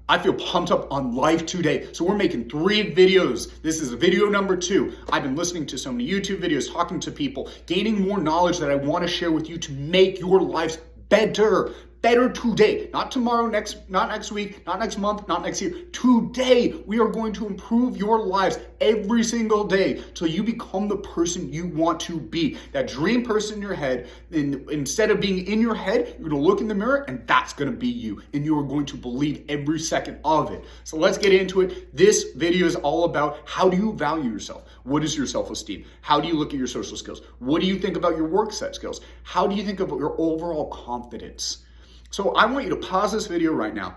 I feel pumped up on life today. So we're making 3 videos. This is video number 2. I've been listening to so many YouTube videos, talking to people, gaining more knowledge that I want to share with you to make your lives better. Better today, not tomorrow, not next week, not next month, not next year. Today, we are going to improve your lives every single day till you become the person you want to be. That dream person in your head, and instead of being in your head, you're gonna look in the mirror and that's gonna be you. And you are going to believe every second of it. So let's get into it. This video is all about how do you value yourself? What is your self-esteem? How do you look at your social skills? What do you think about your work set skills? How do you think about your overall confidence? So I want you to pause this video right now,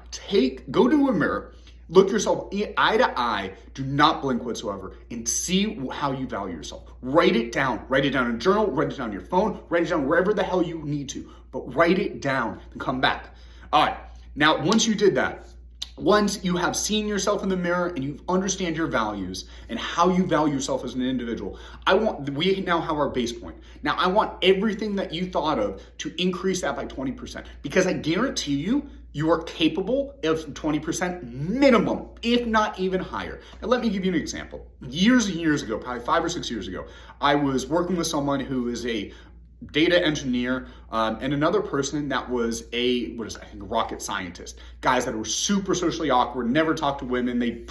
go to a mirror, look yourself eye to eye, do not blink whatsoever, and see how you value yourself. Write it down in a journal, write it down on your phone, write it down wherever the hell you need to, but write it down and come back. All right, now once you did that, once you have seen yourself in the mirror and you understand your values and how you value yourself as an individual, we now have our base point. Now I want everything that you thought of to increase that by 20%, because I guarantee you are capable of 20% minimum, if not even higher. Now let me give you an example. Years and years ago, probably 5 or 6 years ago, I was working with someone who is a data engineer, and another person that was a rocket scientist. Guys that were super socially awkward, never talked to women. They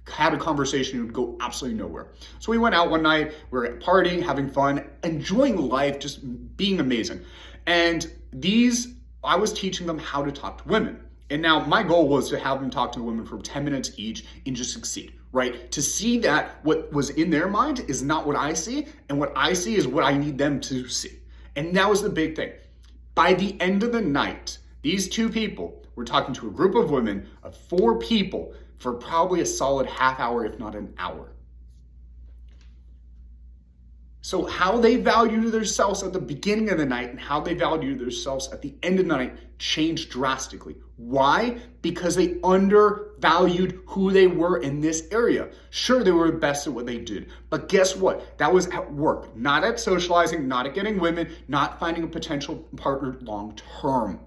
had a conversation and would go absolutely nowhere. So we went out one night, we were partying, having fun, enjoying life, just being amazing. And I was teaching them how to talk to women. And now my goal was to have them talk to women for 10 minutes each and just succeed, right? To see that what was in their mind is not what I see, and what I see is what I need them to see. And that was the big thing. By the end of the night, these 2 people were talking to a group of women of 4 people for probably a solid half hour, if not an hour. So how they value themselves at the beginning of the night and how they value themselves at the end of the night changed drastically. Why? Because they undervalued who they were in this area. Sure, they were the best at what they did, but guess what? That was at work, not at socializing, not at getting women, not finding a potential partner long term.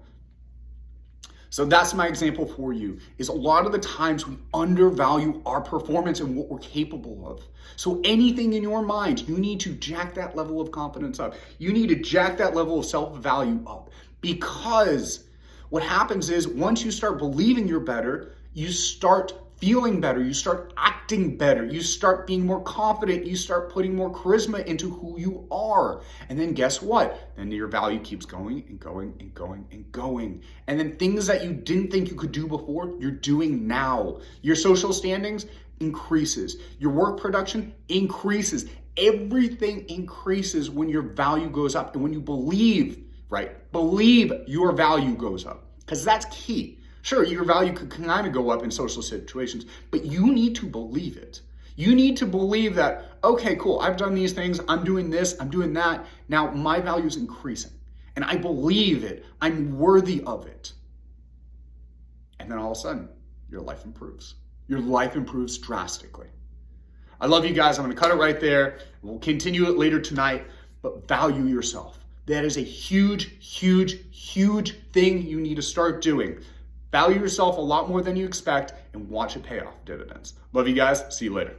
So that's my example for you, is a lot of the times we undervalue our performance and what we're capable of. So anything in your mind, you need to jack that level of confidence up. You need to jack that level of self-value up, because what happens is once you start believing you're better, you start feeling better, you start acting better, you start being more confident, you start putting more charisma into who you are. And then guess what? Then your value keeps going and going and going and going. And then things that you didn't think you could do before, you're doing now. Your social standings increases. Your work production increases. Everything increases when your value goes up and when you believe, right? Believe your value goes up, because that's key. Sure, your value could kind of go up in social situations, but you need to believe it. You need to believe that, okay, cool, I've done these things, I'm doing this, I'm doing that. Now my value is increasing and I believe it. I'm worthy of it. And then all of a sudden, your life improves. Your life improves drastically. I love you guys. I'm going to cut it right there. We'll continue it later tonight, but value yourself. That is a huge, huge, huge thing you need to start doing. Value yourself a lot more than you expect and watch it pay off dividends. Love you guys. See you later.